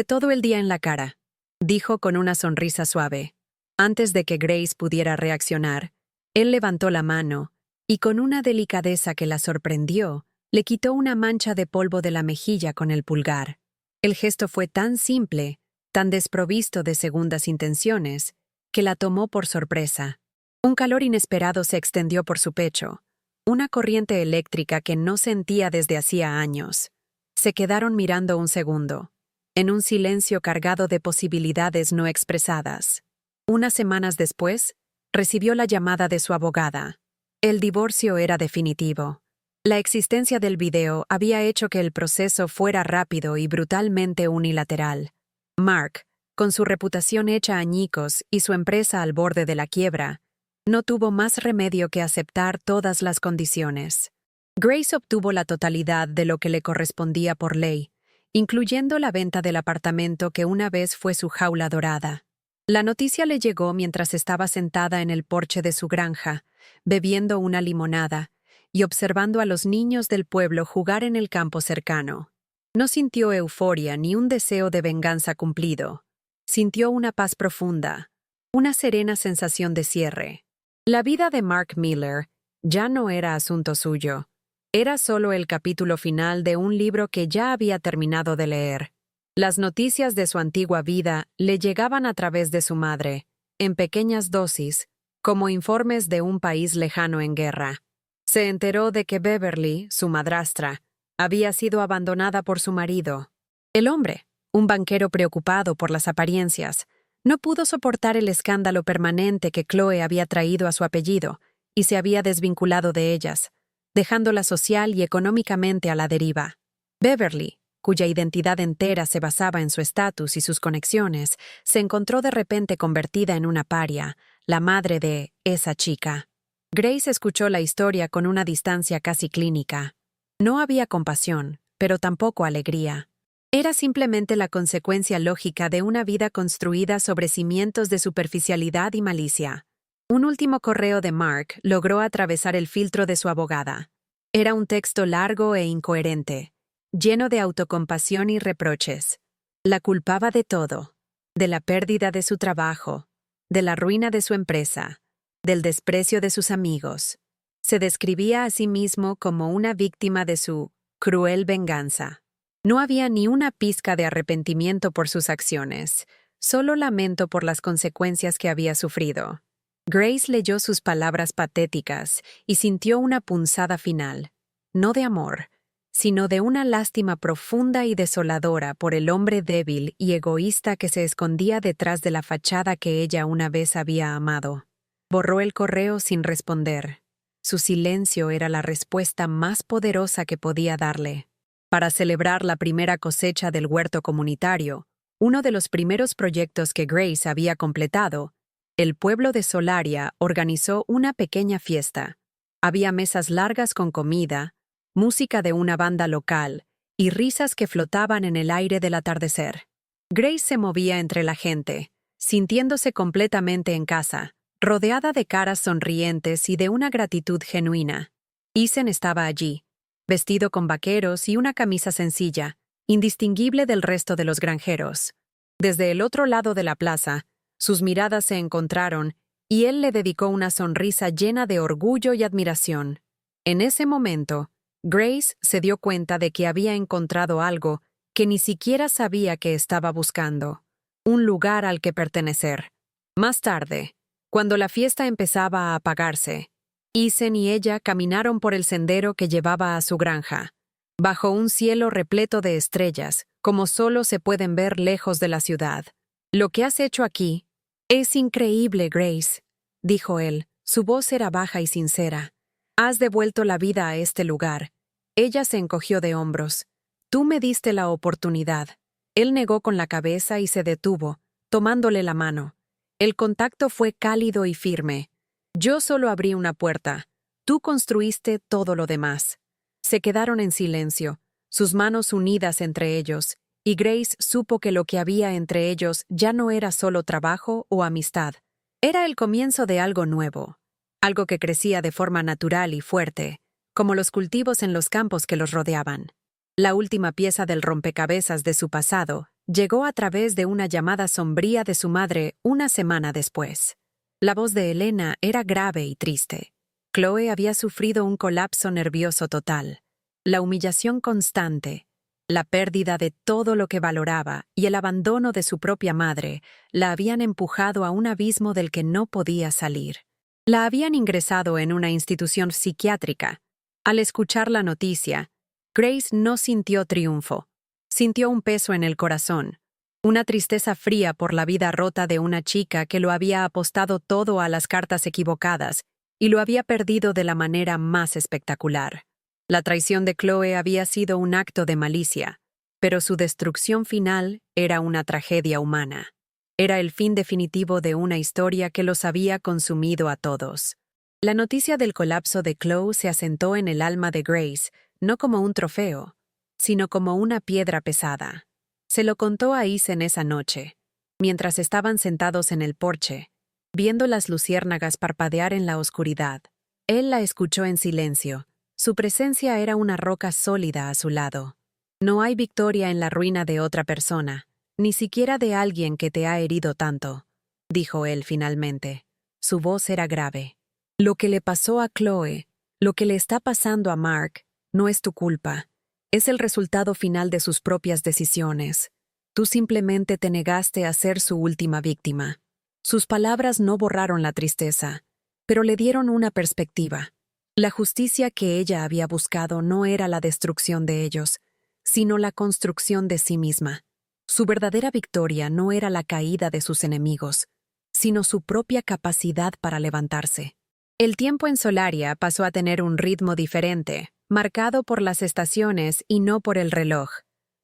todo el día en la cara», dijo con una sonrisa suave. Antes de que Grace pudiera reaccionar, él levantó la mano, y con una delicadeza que la sorprendió, le quitó una mancha de polvo de la mejilla con el pulgar. El gesto fue tan simple, tan desprovisto de segundas intenciones, que la tomó por sorpresa. Un calor inesperado se extendió por su pecho, una corriente eléctrica que no sentía desde hacía años. Se quedaron mirando un segundo, en un silencio cargado de posibilidades no expresadas. Unas semanas después, recibió la llamada de su abogada. El divorcio era definitivo. La existencia del video había hecho que el proceso fuera rápido y brutalmente unilateral. Mark, con su reputación hecha añicos y su empresa al borde de la quiebra, no tuvo más remedio que aceptar todas las condiciones. Grace obtuvo la totalidad de lo que le correspondía por ley, incluyendo la venta del apartamento que una vez fue su jaula dorada. La noticia le llegó mientras estaba sentada en el porche de su granja, bebiendo una limonada y observando a los niños del pueblo jugar en el campo cercano. No sintió euforia ni un deseo de venganza cumplido. Sintió una paz profunda, una serena sensación de cierre. La vida de Mark Miller ya no era asunto suyo. Era solo el capítulo final de un libro que ya había terminado de leer. Las noticias de su antigua vida le llegaban a través de su madre, en pequeñas dosis, como informes de un país lejano en guerra. Se enteró de que Beverly, su madrastra, había sido abandonada por su marido. El hombre, un banquero preocupado por las apariencias, no pudo soportar el escándalo permanente que Chloe había traído a su apellido y se había desvinculado de ellas, dejándola social y económicamente a la deriva. Beverly, cuya identidad entera se basaba en su estatus y sus conexiones, se encontró de repente convertida en una paria, la madre de esa chica. Grace escuchó la historia con una distancia casi clínica. No había compasión, pero tampoco alegría. Era simplemente la consecuencia lógica de una vida construida sobre cimientos de superficialidad y malicia. Un último correo de Mark logró atravesar el filtro de su abogada. Era un texto largo e incoherente, lleno de autocompasión y reproches. La culpaba de todo, de la pérdida de su trabajo, de la ruina de su empresa, del desprecio de sus amigos. Se describía a sí mismo como una víctima de su cruel venganza. No había ni una pizca de arrepentimiento por sus acciones, solo lamento por las consecuencias que había sufrido. Grace leyó sus palabras patéticas y sintió una punzada final, no de amor, sino de una lástima profunda y desoladora por el hombre débil y egoísta que se escondía detrás de la fachada que ella una vez había amado. Borró el correo sin responder. Su silencio era la respuesta más poderosa que podía darle. Para celebrar la primera cosecha del huerto comunitario, uno de los primeros proyectos que Grace había completado, el pueblo de Solaria organizó una pequeña fiesta. Había mesas largas con comida, música de una banda local y risas que flotaban en el aire del atardecer. Grace se movía entre la gente, sintiéndose completamente en casa, rodeada de caras sonrientes y de una gratitud genuina. Ethan estaba allí, vestido con vaqueros y una camisa sencilla, indistinguible del resto de los granjeros. Desde el otro lado de la plaza, sus miradas se encontraron y él le dedicó una sonrisa llena de orgullo y admiración. En ese momento, Grace se dio cuenta de que había encontrado algo que ni siquiera sabía que estaba buscando: un lugar al que pertenecer. Más tarde, cuando la fiesta empezaba a apagarse, Ethan y ella caminaron por el sendero que llevaba a su granja, bajo un cielo repleto de estrellas, como solo se pueden ver lejos de la ciudad. «Lo que has hecho aquí es increíble, Grace», dijo él. Su voz era baja y sincera. «Has devuelto la vida a este lugar». Ella se encogió de hombros. «Tú me diste la oportunidad». Él negó con la cabeza y se detuvo, tomándole la mano. El contacto fue cálido y firme. «Yo solo abrí una puerta. Tú construiste todo lo demás». Se quedaron en silencio, sus manos unidas entre ellos, y Grace supo que lo que había entre ellos ya no era solo trabajo o amistad. Era el comienzo de algo nuevo, algo que crecía de forma natural y fuerte, como los cultivos en los campos que los rodeaban. La última pieza del rompecabezas de su pasado llegó a través de una llamada sombría de su madre una semana después. La voz de Elena era grave y triste. Chloe había sufrido un colapso nervioso total. La humillación constante, la pérdida de todo lo que valoraba y el abandono de su propia madre la habían empujado a un abismo del que no podía salir. La habían ingresado en una institución psiquiátrica. Al escuchar la noticia, Grace no sintió triunfo. Sintió un peso en el corazón, una tristeza fría por la vida rota de una chica que lo había apostado todo a las cartas equivocadas y lo había perdido de la manera más espectacular. La traición de Chloe había sido un acto de malicia, pero su destrucción final era una tragedia humana. Era el fin definitivo de una historia que los había consumido a todos. La noticia del colapso de Chloe se asentó en el alma de Grace, no como un trofeo, sino como una piedra pesada. Se lo contó a Ethan esa noche, mientras estaban sentados en el porche, viendo las luciérnagas parpadear en la oscuridad. Él la escuchó en silencio. Su presencia era una roca sólida a su lado. No hay victoria en la ruina de otra persona, ni siquiera de alguien que te ha herido tanto, dijo él finalmente. Su voz era grave. Lo que le pasó a Chloe, lo que le está pasando a Mark, no es tu culpa. Es el resultado final de sus propias decisiones. Tú simplemente te negaste a ser su última víctima. Sus palabras no borraron la tristeza, pero le dieron una perspectiva. La justicia que ella había buscado no era la destrucción de ellos, sino la construcción de sí misma. Su verdadera victoria no era la caída de sus enemigos, sino su propia capacidad para levantarse. El tiempo en Solaria pasó a tener un ritmo diferente, marcado por las estaciones y no por el reloj.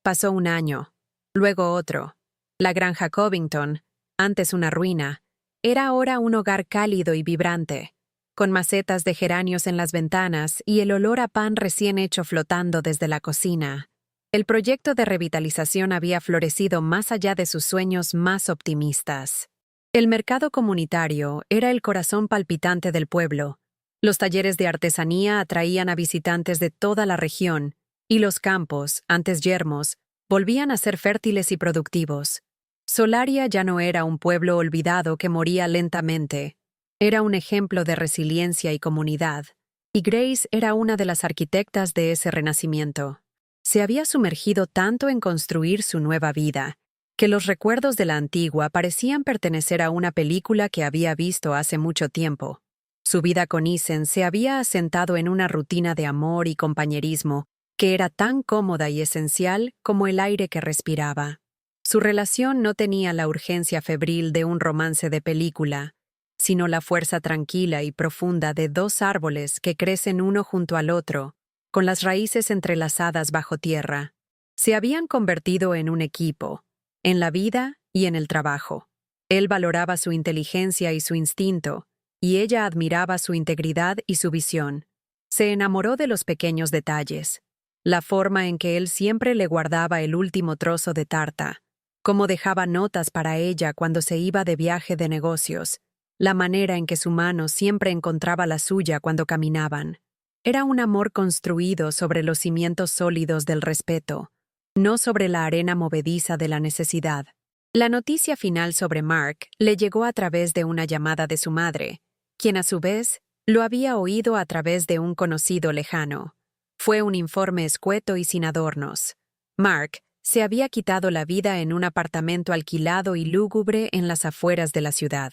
Pasó un año, luego otro. La granja Covington, antes una ruina, era ahora un hogar cálido y vibrante, con macetas de geranios en las ventanas y el olor a pan recién hecho flotando desde la cocina. El proyecto de revitalización había florecido más allá de sus sueños más optimistas. El mercado comunitario era el corazón palpitante del pueblo. Los talleres de artesanía atraían a visitantes de toda la región, y los campos, antes yermos, volvían a ser fértiles y productivos. Solaria ya no era un pueblo olvidado que moría lentamente. Era un ejemplo de resiliencia y comunidad, y Grace era una de las arquitectas de ese renacimiento. Se había sumergido tanto en construir su nueva vida, que los recuerdos de la antigua parecían pertenecer a una película que había visto hace mucho tiempo. Su vida con Ethan se había asentado en una rutina de amor y compañerismo que era tan cómoda y esencial como el aire que respiraba. Su relación no tenía la urgencia febril de un romance de película, sino la fuerza tranquila y profunda de dos árboles que crecen uno junto al otro, con las raíces entrelazadas bajo tierra. Se habían convertido en un equipo, en la vida y en el trabajo. Él valoraba su inteligencia y su instinto, y ella admiraba su integridad y su visión. Se enamoró de los pequeños detalles, la forma en que él siempre le guardaba el último trozo de tarta, cómo dejaba notas para ella cuando se iba de viaje de negocios, la manera en que su mano siempre encontraba la suya cuando caminaban. Era un amor construido sobre los cimientos sólidos del respeto, no sobre la arena movediza de la necesidad. La noticia final sobre Mark le llegó a través de una llamada de su madre, quien a su vez lo había oído a través de un conocido lejano. Fue un informe escueto y sin adornos. Mark se había quitado la vida en un apartamento alquilado y lúgubre en las afueras de la ciudad.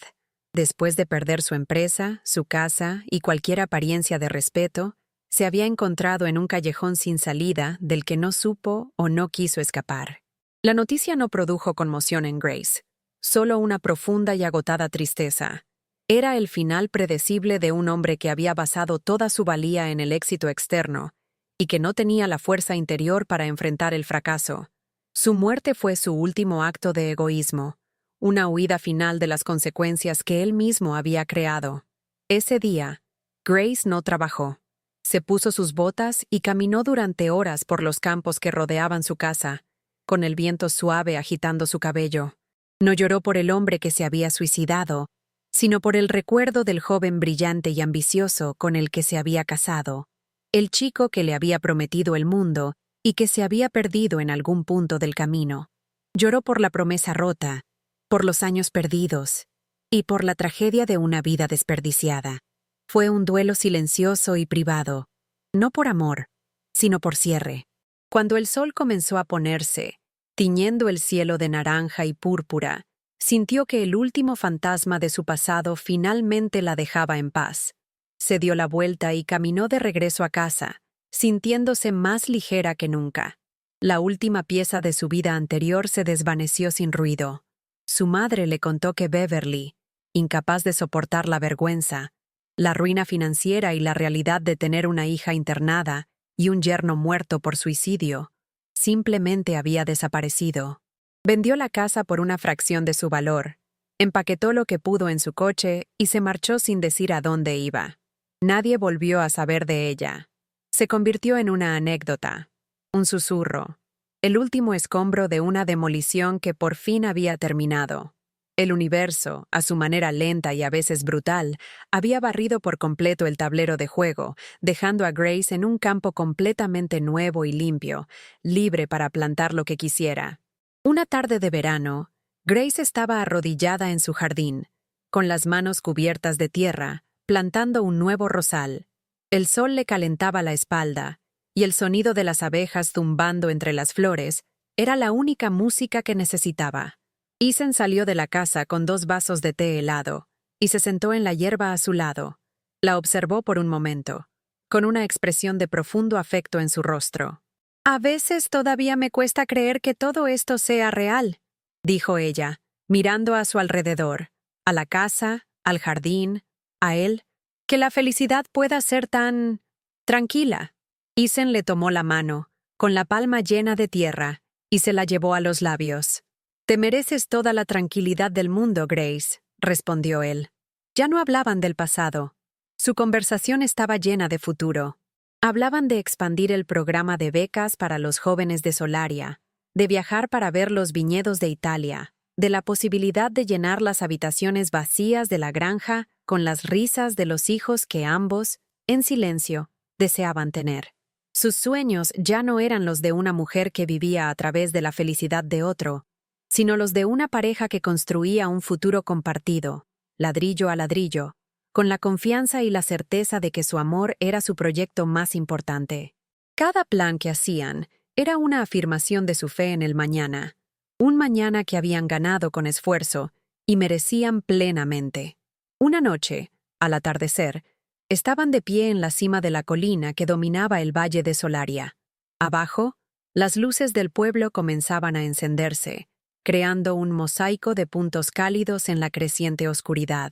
Después de perder su empresa, su casa y cualquier apariencia de respeto, se había encontrado en un callejón sin salida del que no supo o no quiso escapar. La noticia no produjo conmoción en Grace, solo una profunda y agotada tristeza. Era el final predecible de un hombre que había basado toda su valía en el éxito externo y que no tenía la fuerza interior para enfrentar el fracaso. Su muerte fue su último acto de egoísmo, una huida final de las consecuencias que él mismo había creado. Ese día, Grace no trabajó. Se puso sus botas y caminó durante horas por los campos que rodeaban su casa, con el viento suave agitando su cabello. No lloró por el hombre que se había suicidado, sino por el recuerdo del joven brillante y ambicioso con el que se había casado, el chico que le había prometido el mundo y que se había perdido en algún punto del camino. Lloró por la promesa rota, por los años perdidos y por la tragedia de una vida desperdiciada. Fue un duelo silencioso y privado, no por amor, sino por cierre. Cuando el sol comenzó a ponerse, tiñendo el cielo de naranja y púrpura, sintió que el último fantasma de su pasado finalmente la dejaba en paz. Se dio la vuelta y caminó de regreso a casa, sintiéndose más ligera que nunca. La última pieza de su vida anterior se desvaneció sin ruido. Su madre le contó que Beverly, incapaz de soportar la vergüenza, la ruina financiera y la realidad de tener una hija internada y un yerno muerto por suicidio, simplemente había desaparecido. Vendió la casa por una fracción de su valor, empaquetó lo que pudo en su coche y se marchó sin decir a dónde iba. Nadie volvió a saber de ella. Se convirtió en una anécdota, un susurro, el último escombro de una demolición que por fin había terminado. El universo, a su manera lenta y a veces brutal, había barrido por completo el tablero de juego, dejando a Grace en un campo completamente nuevo y limpio, libre para plantar lo que quisiera. Una tarde de verano, Grace estaba arrodillada en su jardín, con las manos cubiertas de tierra, plantando un nuevo rosal. El sol le calentaba la espalda, y el sonido de las abejas zumbando entre las flores era la única música que necesitaba. Ethan salió de la casa con 2 vasos de té helado y se sentó en la hierba a su lado. La observó por un momento, con una expresión de profundo afecto en su rostro. «A veces todavía me cuesta creer que todo esto sea real», dijo ella, mirando a su alrededor, a la casa, al jardín, a él, que la felicidad pueda ser tan tranquila. Ethan le tomó la mano, con la palma llena de tierra, y se la llevó a los labios. «Te mereces toda la tranquilidad del mundo, Grace», respondió él. Ya no hablaban del pasado. Su conversación estaba llena de futuro. Hablaban de expandir el programa de becas para los jóvenes de Solaria, de viajar para ver los viñedos de Italia, de la posibilidad de llenar las habitaciones vacías de la granja con las risas de los hijos que ambos, en silencio, deseaban tener. Sus sueños ya no eran los de una mujer que vivía a través de la felicidad de otro, sino los de una pareja que construía un futuro compartido, ladrillo a ladrillo, con la confianza y la certeza de que su amor era su proyecto más importante. Cada plan que hacían era una afirmación de su fe en el mañana, un mañana que habían ganado con esfuerzo y merecían plenamente. Una noche, al atardecer, estaban de pie en la cima de la colina que dominaba el valle de Solaria. Abajo, las luces del pueblo comenzaban a encenderse, creando un mosaico de puntos cálidos en la creciente oscuridad.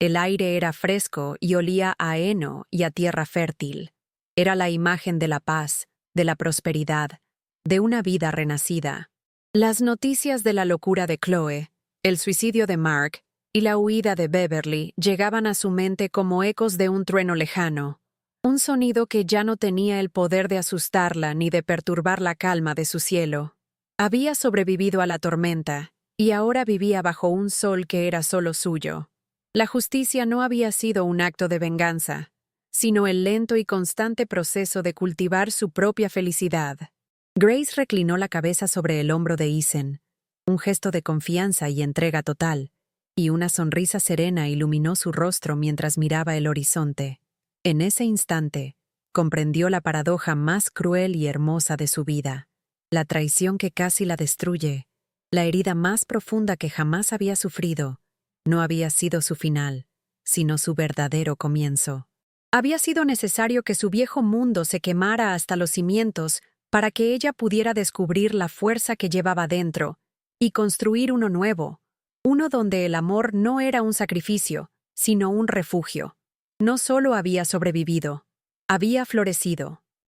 El aire era fresco y olía a heno y a tierra fértil. Era la imagen de la paz, de la prosperidad, de una vida renacida. Las noticias de la locura de Chloe, El suicidio de Mark y la huida de Beverly llegaban a su mente como ecos de un trueno lejano, un sonido que ya no tenía el poder de asustarla ni de perturbar la calma de su cielo. Había sobrevivido a la tormenta, y ahora vivía bajo un sol que era solo suyo. La justicia no había sido un acto de venganza, sino el lento y constante proceso de cultivar su propia felicidad. Grace reclinó la cabeza sobre el hombro de Ethan, un gesto de confianza y entrega total, y una sonrisa serena iluminó su rostro mientras miraba el horizonte. En ese instante, comprendió la paradoja más cruel y hermosa de su vida, la traición que casi la destruye, la herida más profunda que jamás había sufrido. No había sido su final, sino su verdadero comienzo. Había sido necesario que su viejo mundo se quemara hasta los cimientos para que ella pudiera descubrir la fuerza que llevaba dentro y construir uno nuevo, uno donde el amor no era un sacrificio, sino un refugio. No solo había sobrevivido, había florecido.